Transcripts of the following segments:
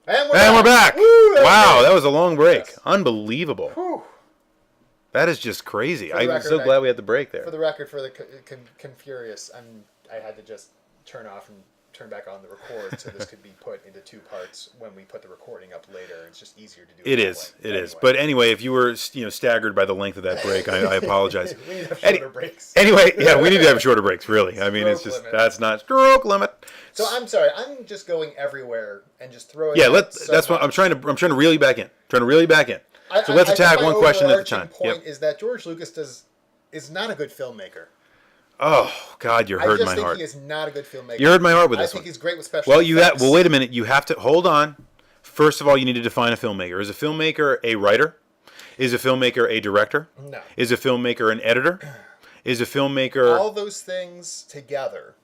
And we're back. Woo, Wow, that was a long break. Yes. Unbelievable. Whew. That is just crazy. For the I'm record, so glad we had the break there. For the record, for the Confurious, I had to just turn off and turn back on the record so this could be put into two parts when we put the recording up later. It's just easier to do it It that is. way. It is. But anyway, if you were staggered by the length of that break, I apologize. We need to have shorter breaks. Anyway, yeah, we need to have shorter breaks, really. I mean, it's just, limit. that's not stroke limit. So I'm sorry, I'm just going everywhere and just throwing. Yeah, so that's what I'm trying to reel you back in. So let's I attack think my one question at a time. overarching point is that George Lucas is not a good filmmaker. Oh God, you hurt my I just think heart. he is not a good filmmaker. You hurt my heart with this I think one. he's great with special Well, effects. wait a minute. You have to hold on. First of all, you need to define a filmmaker. Is a filmmaker a writer? Is a filmmaker a director? No. Is a filmmaker an editor? Is a filmmaker All those things together.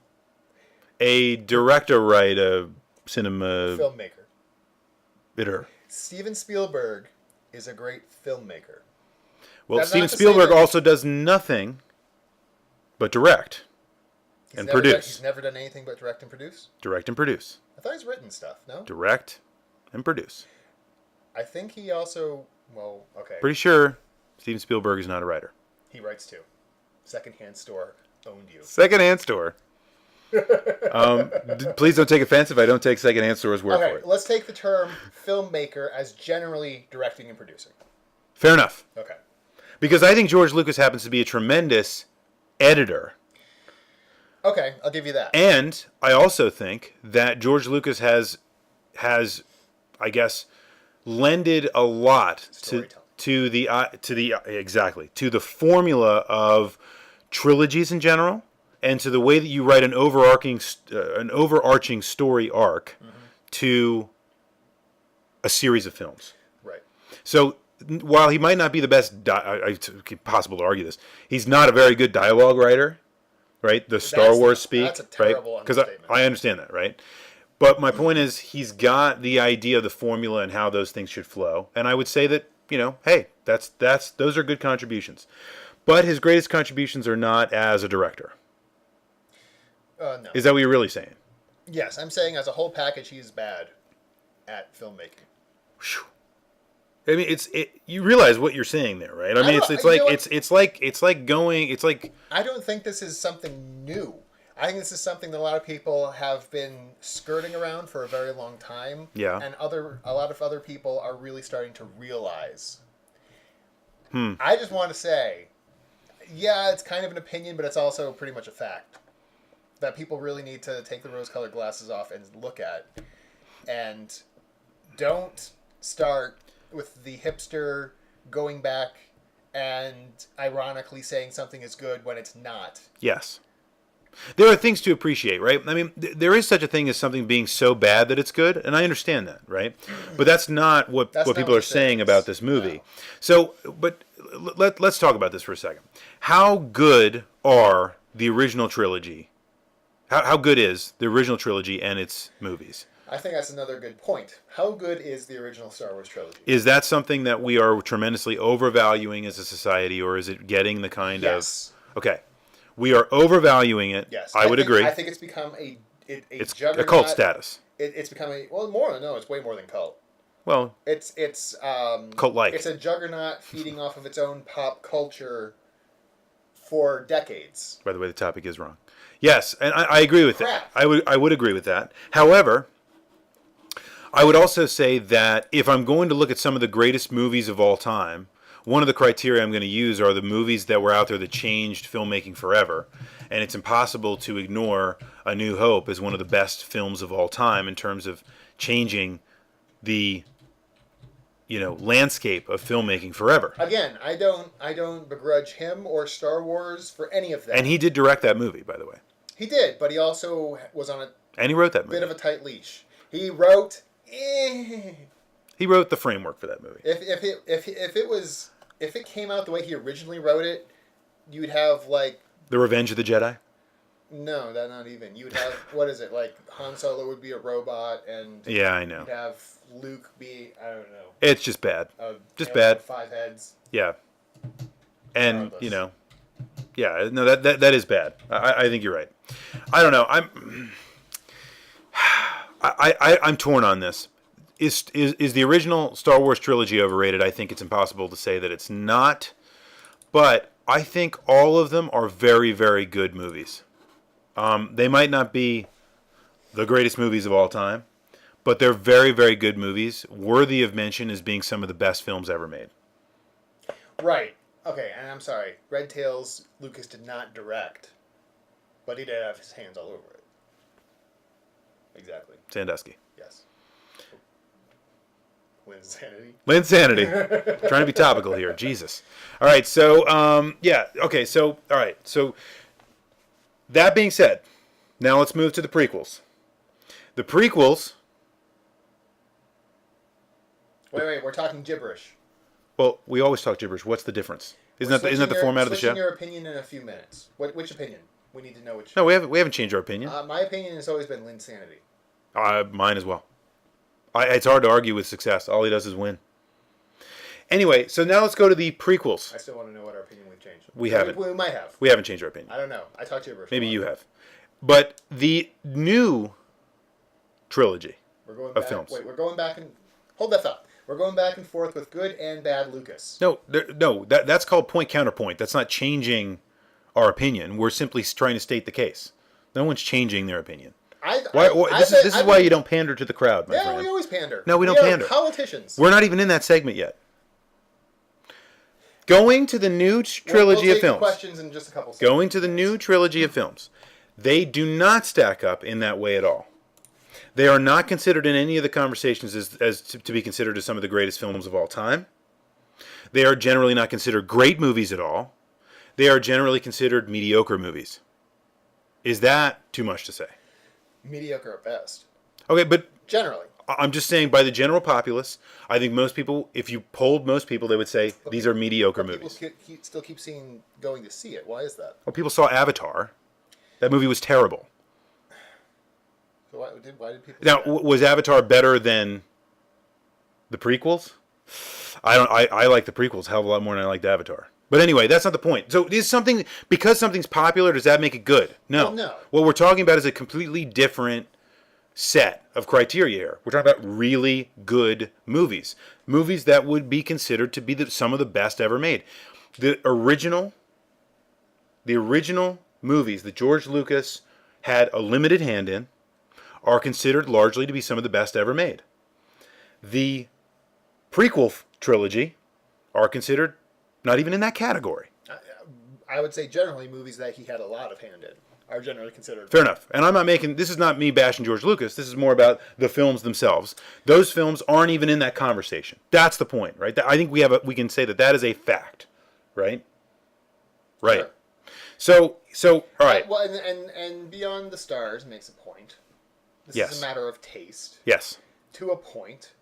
a director, right? A cinema Filmmaker. editor. Steven Spielberg is a great filmmaker. Well, That's Steven not to say Spielberg that- also does nothing but direct He's and never produce. He's never done anything but direct and produce. Direct and produce. I thought he's written stuff. No, Direct and produce. I think he also. Well, okay. Pretty sure Steven Spielberg is not a writer. He writes too. Secondhand store owned you. Secondhand store. Please don't take offense if I don't take secondhand store's word Okay, for it. let's take the term filmmaker as generally directing and producing. Fair enough. Okay. Because I think George Lucas happens to be a tremendous editor. Okay, I'll give you that. And I also think that George Lucas has I guess, lended a lot to the formula of trilogies in general, and to the way that you write an overarching story arc to a series of films. Right. So while he might not be the best, it's possible to argue this, he's not a very good dialogue writer, right? The Star Wars speak, that's a terrible right? Because understatement. I understand that, right? But my point is, he's got the idea of the formula and how those things should flow. And I would say that, hey, those are good contributions. But his greatest contributions are not as a director. No. Is that what you're really saying? Yes, I'm saying as a whole package, he's bad at filmmaking. Whew. I mean, you realize what you're saying there, right? I mean, it's like I don't think this is something new. I think this is something that a lot of people have been skirting around for a very long time. Yeah. And a lot of other people are really starting to realize. I just want to say, yeah, it's kind of an opinion, but it's also pretty much a fact that people really need to take the rose-colored glasses off and look at. And don't start with the hipster going back and ironically saying something is good when it's not. Yes. There are things to appreciate, right? I mean, there is such a thing as something being so bad that it's good, and I understand that, right? But that's not what people are saying about this movie. No. So, but let's talk about this for a second. How good are the original trilogy? How good is the original trilogy and its movies? I think that's another good point. How good is the original Star Wars trilogy? Is that something that we are tremendously overvaluing as a society, or is it getting the kind Yes. of... Okay. We are overvaluing it. Yes. I would agree. I think it's become It's juggernaut. a cult status. It's become it's way more than cult. Well, It's cult-like. It's a juggernaut feeding off of its own pop culture for decades. By the way, the topic is wrong. Yes, and I agree with that. Crap. I would agree with that. However, I would also say that if I'm going to look at some of the greatest movies of all time, one of the criteria I'm going to use are the movies that were out there that changed filmmaking forever. And it's impossible to ignore A New Hope as one of the best films of all time in terms of changing the landscape of filmmaking forever. Again, I don't begrudge him or Star Wars for any of that. And he did direct that movie, by the way. He did, but he also was on a And he wrote that movie. bit of a tight leash. He wrote. He wrote the framework for that movie. If it came out the way he originally wrote it, you'd have like The Revenge of the Jedi? no, that not even. You would have what is it like? Han Solo would be a robot, and Yeah, I know. you'd have Luke be I don't know. It's just bad. Just alien bad. with 5 heads. Yeah. And, Regardless. yeah, no, that is bad. I think you're right. I don't know. I'm torn on this. Is the original Star Wars trilogy overrated? I think it's impossible to say that it's not. But I think all of them are very, very good movies. They might not be the greatest movies of all time, but they're very, very good movies, worthy of mention as being some of the best films ever made. Right. Okay, and I'm sorry. Red Tails, Lucas did not direct, but he did have his hands all over it. Exactly. Sandusky. Yes. Linsanity. Linsanity. Trying to be topical here. Jesus. All right, so, yeah, okay, so, all right, so, that being said, now let's move to the prequels. The prequels... Wait, we're talking gibberish. Well, we always talk gibberish. What's the difference? Isn't that the format of the show? Switching your opinion in a few minutes. Which opinion? We need to know which. No, we haven't changed our opinion. My opinion has always been Linsanity. Mine as well. It's hard to argue with success. All he does is win. Anyway, so now let's go to the prequels. I still want to know what our opinion we've changed. We haven't. We might have. We haven't changed our opinion. I don't know. I talked gibberish. Maybe you have. But the new trilogy of films. Wait, we're going back and... Hold that thought. We're going back and forth with good and bad Lucas. No, that's called point counterpoint. That's not changing our opinion. We're simply trying to state the case. No one's changing their opinion. This is why you don't pander to the crowd, my friend. Yeah, we always pander. No, we don't pander. Politicians. We're not even in that segment yet. Going to the new trilogy of films. Questions in just a couple seconds. Going to the new trilogy of films. They do not stack up in that way at all. They are not considered in any of the conversations as to be considered as some of the greatest films of all time. They are generally not considered great movies at all. They are generally considered mediocre movies. Is that too much to say? Mediocre at best. Okay, but... Generally. I'm just saying, by the general populace, I think most people, if you polled most people, they would say these are mediocre movies. People still keep going to see it. Why is that? Well, people saw Avatar. That movie was terrible. So why did people... Now, was Avatar better than the prequels? I like the prequels a hell of a lot more than I liked Avatar. But anyway, that's not the point. So is something, because something's popular, does that make it good? No. Well, no. What we're talking about is a completely different set of criteria here. We're talking about really good movies. Movies that would be considered to be some of the best ever made. The original movies that George Lucas had a limited hand in are considered largely to be some of the best ever made. The prequel trilogy are considered not even in that category. I would say generally movies that he had a lot of hand in are generally considered... Fair enough. And I'm not this is not me bashing George Lucas. This is more about the films themselves. Those films aren't even in that conversation. That's the point, right? I think we can say that is a fact, right? Right. Sure. So all right. Well, and Beyond the Stars makes a point. This is a matter of taste. Yes. To a point.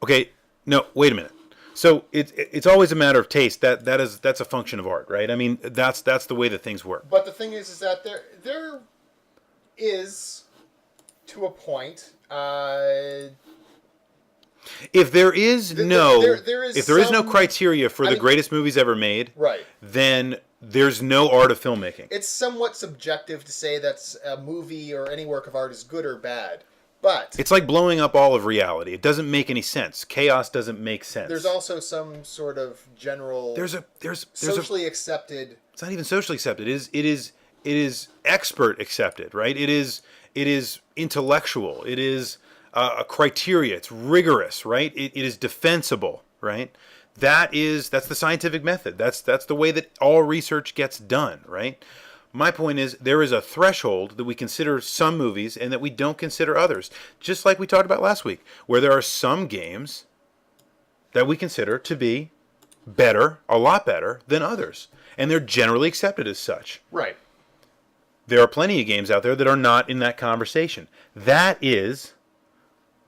Okay. No, wait a minute. So it's always a matter of taste. That's a function of art, right? I mean, that's the way that things work. But the thing is that there is, to a point, if there is no criteria for the greatest movies ever made, right, then there's no art of filmmaking. It's somewhat subjective to say that a movie or any work of art is good or bad. But it's like blowing up all of reality. It doesn't make any sense. Chaos doesn't make sense. There's also some sort of general there's socially accepted. It's not even socially accepted. It is expert accepted, right? It is intellectual. It is a criteria. It's rigorous, right? It is defensible, right? That's the scientific method. That's the way that all research gets done, right? My point is, there is a threshold that we consider some movies and that we don't consider others. Just like we talked about last week, where there are some games that we consider to be better, a lot better, than others. And they're generally accepted as such. Right. There are plenty of games out there that are not in that conversation. That is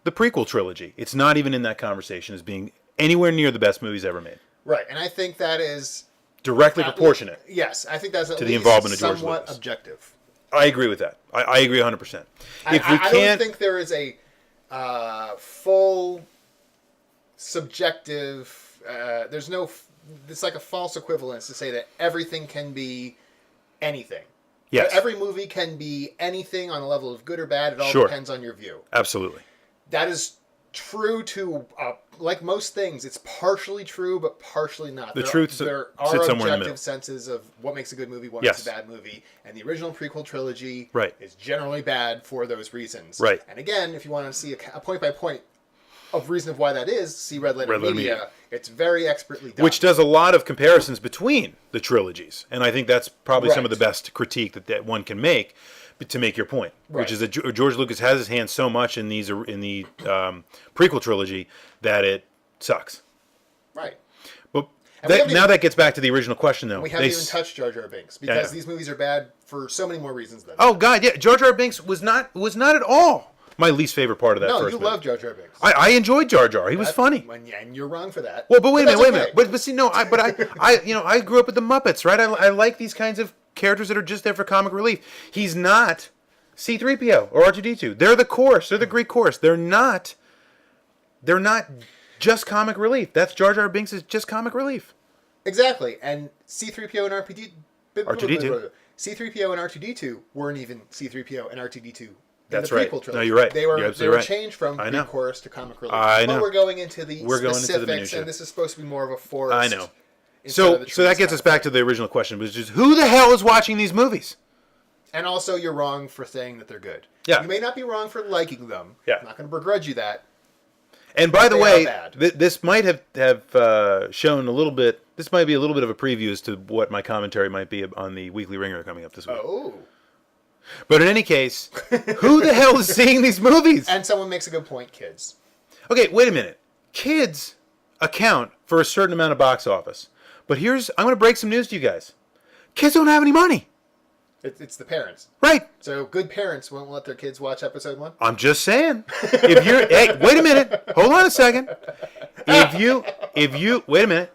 the prequel trilogy. It's not even in that conversation as being anywhere near the best movies ever made. Right, and I think that is... directly proportionate. Yes, I think that's at to least the involvement of George somewhat Lucas. Objective. I agree with that. I agree 100%. I don't think there is a full subjective. There's no. It's like a false equivalence to say that everything can be anything. Yes. Every movie can be anything on a level of good or bad. It all depends on your view. Absolutely. That is true to, like most things, it's partially true, but partially not. The truth there are sits somewhere in the objective middle. senses of what makes a good movie, what Yes. makes a bad movie, and the original prequel trilogy Right. is generally bad for those reasons. Right. And again, if you want to see a point-by-point of reason of why that is, see Red Letter Media. It's very expertly done. Which does a lot of comparisons between the trilogies. And I think that's probably some of the Right. best critique that one can make to make your point, which is that George Lucas has his hand so much in the prequel trilogy that it sucks. Right. But now that gets back to the original question, though. We haven't even touched Jar Jar Binks because these movies are bad for so many more reasons than that. Oh God, yeah, Jar Jar Binks was not at all my least favorite part of that. No, first you movie. love Jar Jar Binks. I enjoyed Jar Jar. He was funny. And you're wrong for that. Well, but wait a minute. Okay. But see, no, I grew up with the Muppets, right? I like these kinds of characters that are just there for comic relief. He's not C-3PO or R2-D2. They're the chorus. They're the Greek chorus. They're not just comic relief. That's Jar Jar Binks is just comic relief. Exactly. And C-3PO and R2-D2. C-3PO and R2-D2 weren't even C-3PO and R2-D2. That's the right. prequel trilogy. No, you're right. They were You're absolutely right. changed from Greek chorus to comic relief. I know. But we're going into the specifics, minutia. and this is supposed to be more of a forest. I know. instead So of the that trees gets us kind of back to the original question, which is who the hell is watching these movies? And also, you're wrong for saying that they're good. Yeah. You may not be wrong for liking them. Yeah. I'm not going to begrudge you that. And by the They way, are bad. this might have shown a little bit. This might be a little bit of a preview as to what my commentary might be on the Weekly Ringer coming up this week. Oh. But in any case, who the hell is seeing these movies? And someone makes a good point, kids. Okay, wait a minute. Kids account for a certain amount of box office. But I'm going to break some news to you guys. Kids don't have any money. It's the parents. Right. So good parents won't let their kids watch episode 1? I'm just saying. Hey, wait a minute. Hold on a second. Wait a minute.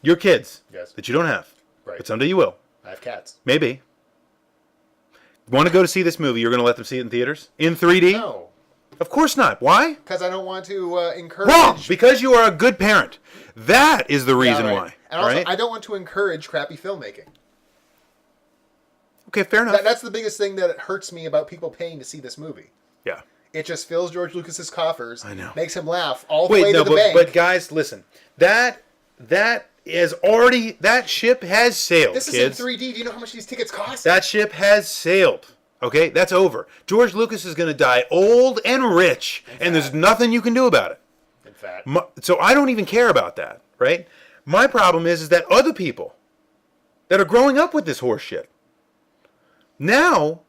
Your kids Yes. that you don't have, Right. but someday you will. I have cats. Maybe. Want to go to see this movie? You're going to let them see it in theaters? In 3D? No. Of course not. Why? Because I don't want to encourage... Wrong! Because you are a good parent. That is the reason right. why. And also, right? I don't want to encourage crappy filmmaking. Okay, fair enough. That's the biggest thing that hurts me about people paying to see this movie. Yeah. It just fills George Lucas's coffers. I know. Makes him laugh all the way to the bank. But guys, listen. That ship has sailed, This kids. is in 3D. Do you know how much these tickets cost? That ship has sailed. Okay? That's over. George Lucas is going to die old and rich, and there's nothing you can do about it. In fact. So I don't even care about that, right? My problem is that other people that are growing up with this horse shit, now...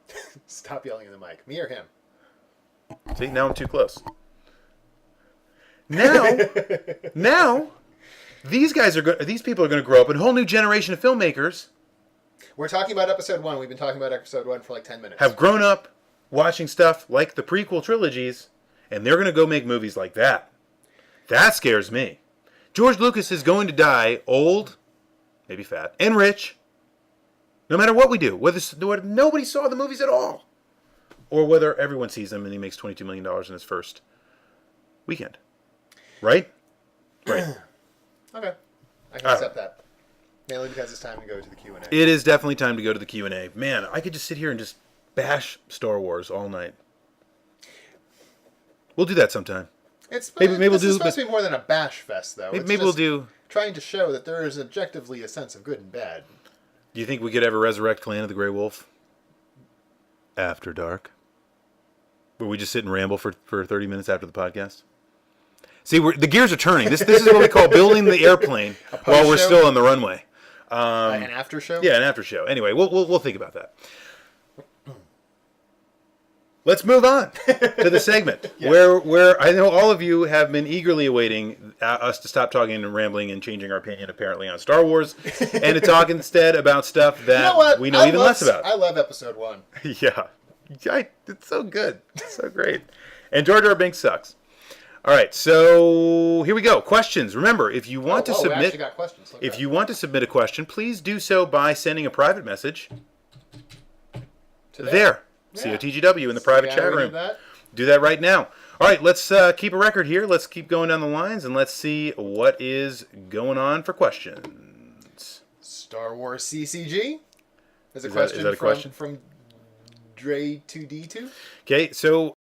Stop yelling in the mic. Me or him? See, now I'm too close. Now, these people are going to grow up, and a whole new generation of filmmakers We're talking about episode 1. We've been talking about episode 1 for like 10 minutes. have grown up watching stuff like the prequel trilogies, and they're going to go make movies like that. That scares me. George Lucas is going to die old, maybe fat, and rich, no matter what we do. Whether nobody saw the movies at all, or whether everyone sees them and he makes $22 million in his first weekend. Right? Right. Okay. I can accept that. Mainly because it's time to go to the Q&A. It is definitely time to go to the Q&A. Man, I could just sit here and just bash Star Wars all night. We'll do that sometime. Maybe we'll this do. is supposed to be more than a bash fest, though. Maybe we'll do. Trying to show that there is objectively a sense of good and bad. Do you think we could ever resurrect Clan of the Grey Wolf? After dark? Where we just sit and ramble for 30 minutes after the podcast? See, the gears are turning. This is what we call building the airplane while we're still on the runway. An after show? Yeah, an after show. Anyway, we'll think about that. Let's move on to the segment where I know all of you have been eagerly awaiting us to stop talking and rambling and changing our opinion apparently on Star Wars and to talk instead about stuff that we know even less about. I love episode 1. Yeah. It's so good. It's so great. And Jar Jar Binks sucks. All right, so here we go. Questions. Remember, if you want to we submit, actually got questions. if you want to submit a question, please do so by sending a private message there. Yeah. COTGW in the private chat room. Do that right now. All right, let's keep a record here. Let's keep going down the lines and let's see what is going on for questions. Star Wars CCG? Is that a question? From Dre2D2? Okay, so